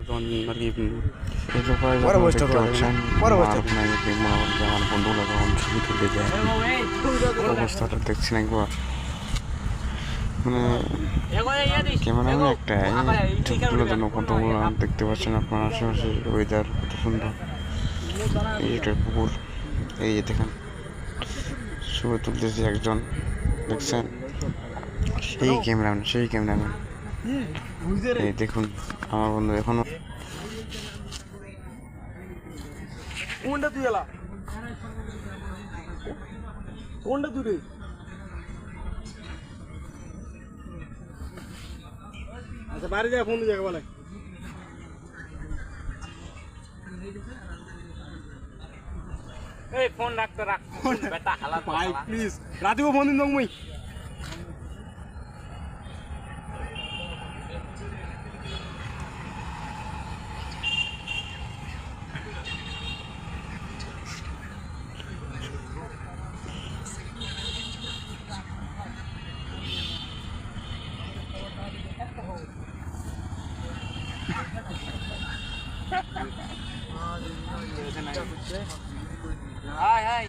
আর কি এই ব্যাপারে দেখতে পাচ্ছেন আমার বন্ধুগুলো যখন ছবি তুলতে যায় অবস্থাটা দেখছেন একবার মানে ক্যামেরাম্যান একটাই ছবি তোলার জন্য কতগুলো দেখতে পাচ্ছেন আপনার আশেপাশে ওয়েদার কত সুন্দর এই একটা পুকুর এই যে দেখেন ছবি তুলতেছে একজন দেখছেন সেই ক্যামেরাম্যান এই দেখুন আমার বন্ধু এখনো কোনটা তুই এলা কোনটা তুই রে আচ্ছা বাড়ি যা ফোন দিয়ে বলে এই ফোন রাখতে রাখ বেটা হালা ভাই প্লিজ রাতেও ফোন দিন মুই হাই হাই